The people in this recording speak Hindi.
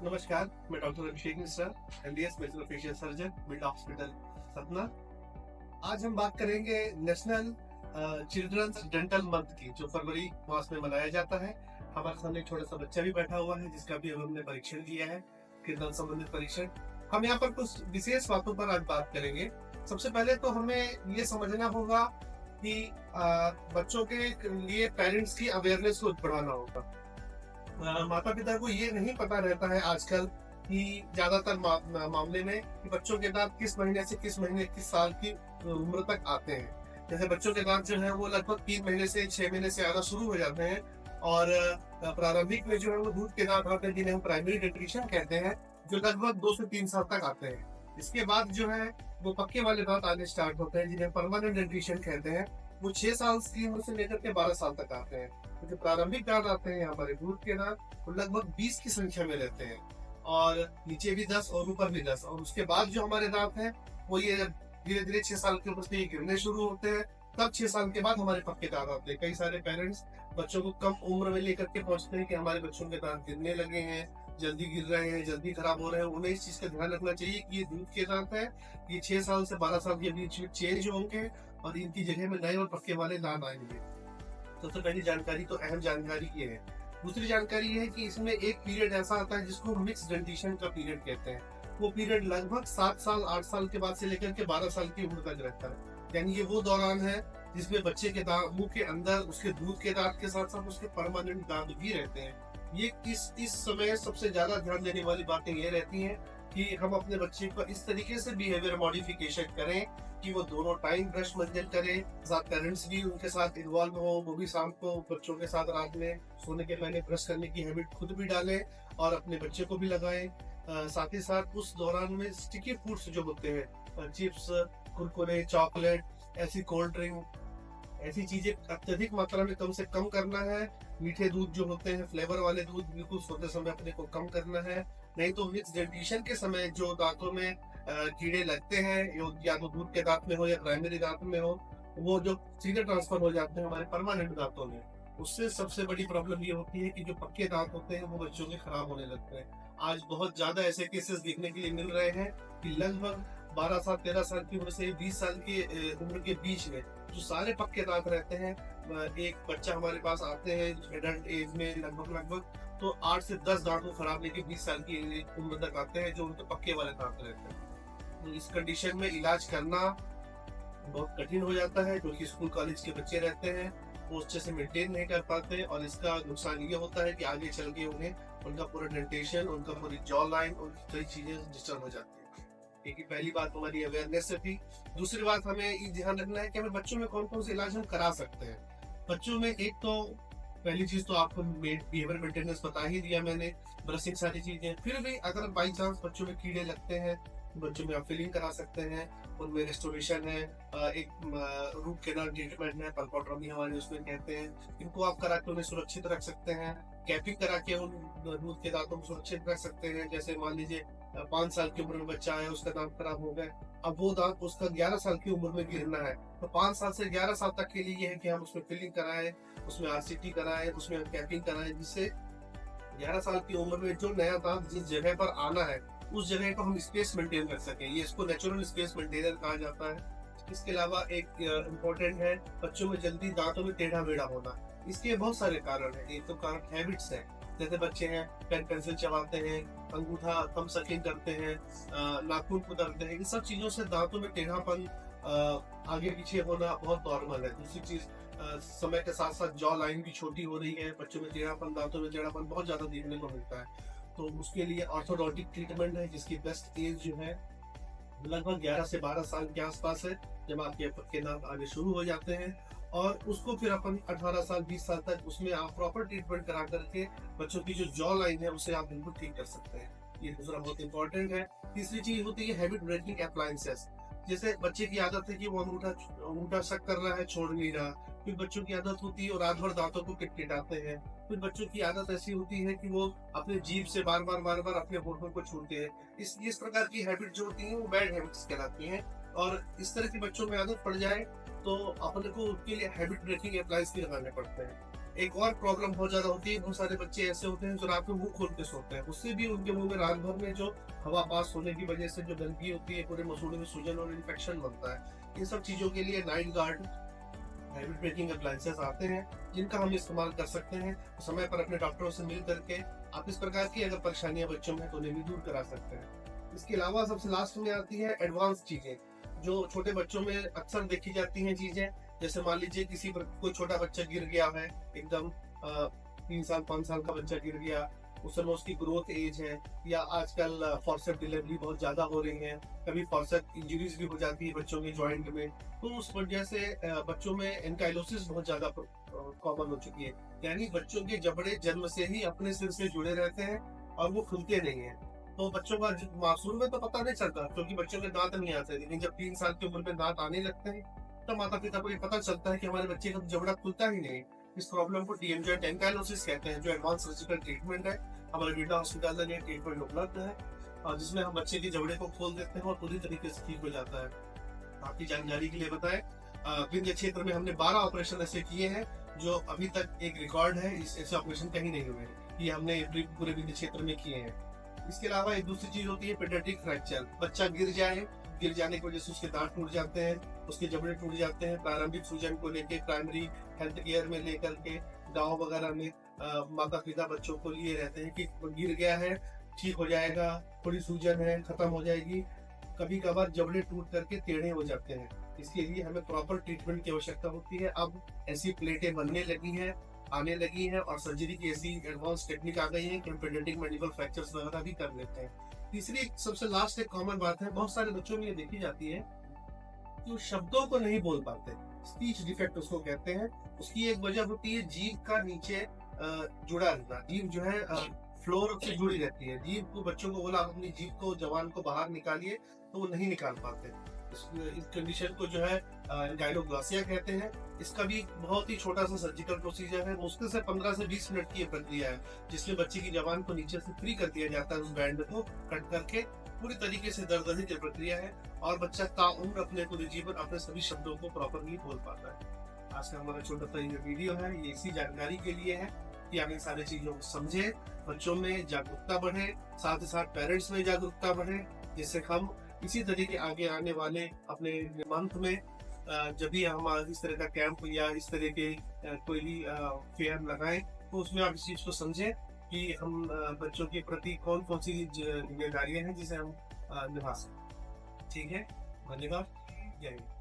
नमस्कार, मैं doctor Abhishek Mishra, MDS maxillofacial surgeon, mid hospital Satna. आज हम बात करेंगे नेशनल चिल्ड्रंस डेंटल मंथ की, जो फरवरी मास में मनाया जाता है। हमारे सामने एक छोटा सा बच्चा भी बैठा हुआ है, जिसका भी हमने परीक्षण किया है, किरण संबंधित परीक्षण। हम यहाँ पर कुछ विशेष बातों पर आज बात करेंगे। सबसे पहले तो हमें ये समझना होगा कि बच्चों के लिए पेरेंट्स की अवेयरनेस को बढ़ाना होगा। माता पिता को ये नहीं पता रहता है आजकल कि ज्यादातर मामले में कि बच्चों के दांत किस महीने से किस महीने किस साल की उम्र तक आते हैं। जैसे बच्चों के दांत जो है वो लगभग 3 महीने से 6 महीने से आना शुरू हो जाते हैं, और प्रारंभिक में जो है वो दूध के दांत आते हैं, जिन्हें हम प्राइमरी डेंटिशन कहते हैं, जो लगभग 2 से 3 साल तक आते हैं। इसके बाद जो है वो पक्के वाले दांत आने स्टार्ट होते हैं, जिन्हें परमानेंट डेंटिशन कहते हैं। वो 6 साल की उम्र से लेकर के 12 साल तक आते हैं। तो जो प्रारंभिक दांत आते हैं हमारे दूध के दांत, वो लगभग 20 की संख्या में रहते हैं, और नीचे भी 10 और ऊपर भी 10। और उसके बाद जो हमारे दांत हैं वो ये धीरे धीरे 6 साल की उम्र से ये गिरने शुरू होते हैं। तब 6 साल के बाद हमारे पक्के दांत आते हैं। कई सारे पेरेंट्स बच्चों को कम उम्र में लेकर के पहुंचते हैं कि हमारे बच्चों के दांत गिरने लगे हैं, जल्दी गिर रहे हैं, जल्दी खराब हो रहे हैं। उन्हें इस चीज का ध्यान रखना चाहिए कि ये दूध के दांत है, ये 6 साल से 12 साल के बीच में चेंज होंगे, और इनकी जगह में नए और पक्के वाले दांत आएंगे। सबसे पहली जानकारी तो अहम जानकारी ये है। दूसरी जानकारी ये है कि इसमें एक पीरियड ऐसा आता है जिसको मिक्स डेंटिशन का पीरियड कहते हैं। वो पीरियड लगभग 7 साल 8 साल के बाद से लेकर के 12 साल की उम्र तक रहता है। यानी ये वो दौरान है जिसमें बच्चे के दांत, मुंह के अंदर उसके दूध के दांत के साथ साथ उसके परमानेंट दांत भी रहते हैं। ये इस समय सबसे ज्यादा ध्यान देने वाली बातें ये रहती हैं कि हम अपने बच्चे को इस तरीके से बिहेवियर मॉडिफिकेशन करें कि वो दोनों टाइम ब्रश मंजन करे, साथ पेरेंट्स भी उनके साथ इन्वॉल्व हो। वो भी शाम को बच्चों के साथ रात में सोने के पहले ब्रश करने की हैबिट खुद भी डालें और अपने बच्चे को भी लगाएं। साथ ही साथ उस दौरान में स्टिकी फूड्स जो होते हैं, चिप्स, कुरकुरे, चॉकलेट, ऐसी कोल्ड ड्रिंक, ऐसी चीजें अत्यधिक मात्रा में कम से कम करना है। मीठे दूध जो होते हैं, फ्लेवर वाले दूध, बिल्कुल सोते समय अपने को कम करना है। नहीं तो मिक्स डेंटिशन के समय जो दांतों में कीड़े लगते हैं, या तो दूध के दांत में हो या प्राइमरी दांत में हो, वो जो सीधे ट्रांसफर हो जाते हैं हमारे परमानेंट दांतों में। उससे सबसे बड़ी प्रॉब्लम ये होती है कि जो पक्के दांत होते हैं वो बच्चों के खराब होने लगते हैं। आज बहुत ज्यादा ऐसे केसेस देखने के लिए मिल रहे हैं कि लगभग 12 साल 13 साल की उम्र से 20 साल की उम्र के बीच में जो सारे पक्के दांत रहते हैं, एक बच्चा हमारे पास आते हैं एडल्ट एज में लगभग तो 8 से 10 दांत को खराब लेके 20 साल की उम्र तक आते हैं, जो उनके पक्के वाले दांत रहते हैं। तो इस कंडीशन में इलाज करना बहुत कठिन हो जाता है, क्योंकि स्कूल कॉलेज के बच्चे रहते हैं, वो अच्छे से मेंटेन नहीं कर पाते, और इसका नुकसान ये होता है कि आगे चल के उन्हें उनका पूरा डेंटेशन, उनका पूरी जॉ लाइन, उनकी कई चीजें डिस्टर्ब हो जाती है। एक ही पहली बात हमारी अवेयरनेस से थी। दूसरी बात हमें ये ध्यान रखना है कि हमें बच्चों में कौन कौन से इलाज हम करा सकते हैं। बच्चों में एक तो पहली चीज तो आपको बिहेवियर मेंटेनेंस बता ही दिया मैंने, ब्रशिंग, सारी चीजें। फिर भी अगर बाई चांस बच्चों में कीड़े लगते हैं, बच्चों में आप फिलिंग करा सकते हैं, उनमें रेस्टोरेशन है, एक रूट कैनाल ट्रीटमेंट है, पल्पोट्रॉमी हमारे उसमें कहते हैं। इनको आप करा के उन्हें सुरक्षित रख सकते हैं। कैपिंग करा के उन दूध के दांतों को सुरक्षित रख सकते हैं। जैसे मान लीजिए 5 साल की उम्र में बच्चा है, उसका दांत खराब हो गए, अब वो दांत उसका 11 साल की उम्र में गिरना है, तो 5 साल से 11 साल तक के लिए ये है कि हम उसमें फिलिंग कराएं, उसमें आरसीटी कराएं, उसमें हम कैपिंग कराएं, जिससे 11 साल की उम्र में जो नया दांत जिस जगह पर आना है उस जगह को हम स्पेस मेंटेन कर सकें। ये इसको नेचुरल स्पेस मेंटेनर कहा जाता है। इसके अलावा एक इम्पोर्टेंट है बच्चों में जल्दी दांतों में टेढ़ा मेढ़ा होना। इसके बहुत सारे कारण हैं। एक तो कारण हैबिट्स है, जैसे बच्चे हैं पेन पेंसिल चबाते हैं, अंगूठा थंब सकिंग करते हैं, नाखून कुतरते हैं, इन सब चीजों से दांतों में टेढ़ापन, आगे पीछे होना बहुत नॉर्मल है। दूसरी चीज, समय के साथ साथ जॉ लाइन भी छोटी हो रही है, बच्चों में टेढ़ापन, दांतों में टेढ़ापन बहुत ज्यादा देखने को मिलता है। तो उसके लिए ऑर्थोडोंटिक ट्रीटमेंट है, जिसकी बेस्ट एज जो है लगभग 11 से 12 साल के आसपास है, जब आपके पक्के दांत आने शुरू हो जाते हैं। और उसको फिर अपन 18 साल 20 साल तक उसमें आप प्रॉपर ट्रीटमेंट करा करके बच्चों की जो जॉ लाइन है उसे आप बिल्कुल ठीक कर सकते हैं। ये दूसरा बहुत इंपॉर्टेंट है। तीसरी चीज होती है हैबिट ब्रेकिंग अप्लायंसेस। जैसे बच्चे की आदत है कि वो अंगूठा शक कर रहा है, छोड़ नहीं रहा। फिर बच्चों की आदत होती है और रात भर दांतों को किटकिटाते हैं। फिर बच्चों की आदत ऐसी होती है कि वो अपने जीभ से बार बार अपने होठों को छूते हैं। इस प्रकार की हैबिट जो होती है वो बैड हैबिट्स कहलाती हैं। और इस तरह के बच्चों में आदत पड़ जाए तो अपने को उसके लिए हैबिट ब्रेकिंग अप्लायंस भी लगाने पड़ते हैं। एक और प्रॉब्लम बहुत ज्यादा होती है, बहुत सारे बच्चे ऐसे होते हैं जो रात में मुंह खोल के सोते हैं, उससे भी उनके मुंह में रात भर में जो हवा पास होने की वजह से जो गंदगी होती है, पूरे मसूड़े में सूजन और इन्फेक्शन बनता है। इन सब चीजों के लिए night guard habit breaking appliances आते हैं, जिनका हम इस्तेमाल कर सकते हैं। समय पर अपने डॉक्टरों से मिल करके आप इस प्रकार की अगर परेशानियां बच्चों में तो उन्हें भी दूर करा सकते हैं। इसके अलावा सबसे लास्ट में आती है एडवांस चीजें, जो छोटे बच्चों में अक्सर देखी जाती हैं चीजें। जैसे मान लीजिए किसी पर कोई छोटा बच्चा गिर गया है, एकदम 3 साल 5 साल का बच्चा गिर गया, उस समय उसकी ग्रोथ एज है, या आजकल फॉरसेप डिलीवरी बहुत ज्यादा हो रही है, कभी फॉरसेप इंजरीज भी हो जाती है बच्चों के जॉइंट में, तो उस वजह से बच्चों में एंकाइलोसिस बहुत ज्यादा कॉमन हो चुकी है। यानी बच्चों के जबड़े जन्म से ही अपने सिर से जुड़े रहते हैं और वो खुलते नहीं है। तो बच्चों का मासूम में तो पता नहीं चलता क्योंकि बच्चों के दांत नहीं आते, लेकिन जब 3 साल की उम्र में दांत आने लगते हैं तब माता पिता को ये पता चलता है कि हमारे बच्चे का जबड़ा खुलता ही नहीं। इस प्रॉब्लम को डीएम जॉइंट एंकाइलोसिस कहते हैं, जो एडवांस सर्जिकल ट्रीटमेंट है। हमारे बिरला हॉस्पिटल में ट्रीटमेंट उपलब्ध है, और जिसमें हम बच्चे के जबड़े को खोल देते हैं और पूरी तरीके से ठीक हो जाता है। आपकी जानकारी के लिए बताएं, विंध्य क्षेत्र में हमने 12 ऑपरेशन ऐसे किए हैं जो अभी तक एक रिकॉर्ड है, इस ऐसे ऑपरेशन कहीं नहीं हुए, ये हमने पूरे विंध्य क्षेत्र में किए हैं। इसके अलावा एक दूसरी चीज होती है पेडियाट्रिक फ्रैक्चर। बच्चा गिर जाने की वजह से उसके दांत टूट जाते हैं, उसके जबड़े टूट जाते हैं। प्रारंभिक सूजन को लेके प्राइमरी हेल्थ केयर में लेकर के गाँव वगैरह में माता पिता बच्चों को लिए रहते हैं कि गिर गया है, ठीक हो जाएगा, थोड़ी सूजन है, खत्म हो जाएगी। कभी कभार जबड़े टूट करके टेढ़े हो जाते हैं, इसके लिए हमें प्रॉपर ट्रीटमेंट की आवश्यकता होती है। अब ऐसी प्लेटें बनने लगी हैं, आने लगी हैं, और सर्जरी की ऐसी एडवांस टेक्निक आ गई है कि हम पेडियाट्रिक मेडिकल फ्रैक्चर्स वगैरह भी कर लेते हैं। तीसरी सबसे लास्ट एक कॉमन बात है, बहुत सारे बच्चों में ये देखी जाती है कि वो शब्दों को नहीं बोल पाते, स्पीच डिफेक्ट उसको कहते हैं। उसकी एक वजह होती है जीभ का नीचे जुड़ा रहना। जीभ जो है फ्लोर से जुड़ी रहती है। जीभ को बच्चों को बोला अपनी जीभ को जवान को बाहर निकालिए तो वो नहीं निकाल पाते। इस कंडीशन को जो है गाइनोग्लासिया कहते हैं। इसका भी बहुत ही छोटा सा सर्जिकल प्रोसीजर है, मुश्किल से 15 से 20 मिनट की प्रक्रिया है, जिसमें बच्चे की जबान को नीचे से फ्री कर दिया जाता है, उस बैंड को कट करके। पूरी तरीके से दर्द रहित प्रक्रिया है और बच्चा ताउम्र अपने पूरे जीवन अपने सभी शब्दों को प्रॉपरली बोल पाता है। आज का हमारा छोटा सा ये वीडियो है, ये इसी जानकारी के लिए है कि आप इन सारी चीजों को समझे, बच्चों में जागरूकता बढ़े, साथ ही साथ पेरेंट्स में जागरूकता बढ़े, जिससे हम इसी तरीके आगे आने वाले अपने मंथ में जब भी हम इस तरह का कैंप या इस तरह के कोई भी फेयर लगाएं, तो उसमें आप इस चीज को समझें कि हम बच्चों के प्रति कौन कौन सी जिम्मेदारियां हैं जिसे हम निभा सकते। ठीक है, धन्यवाद, जय हिंद।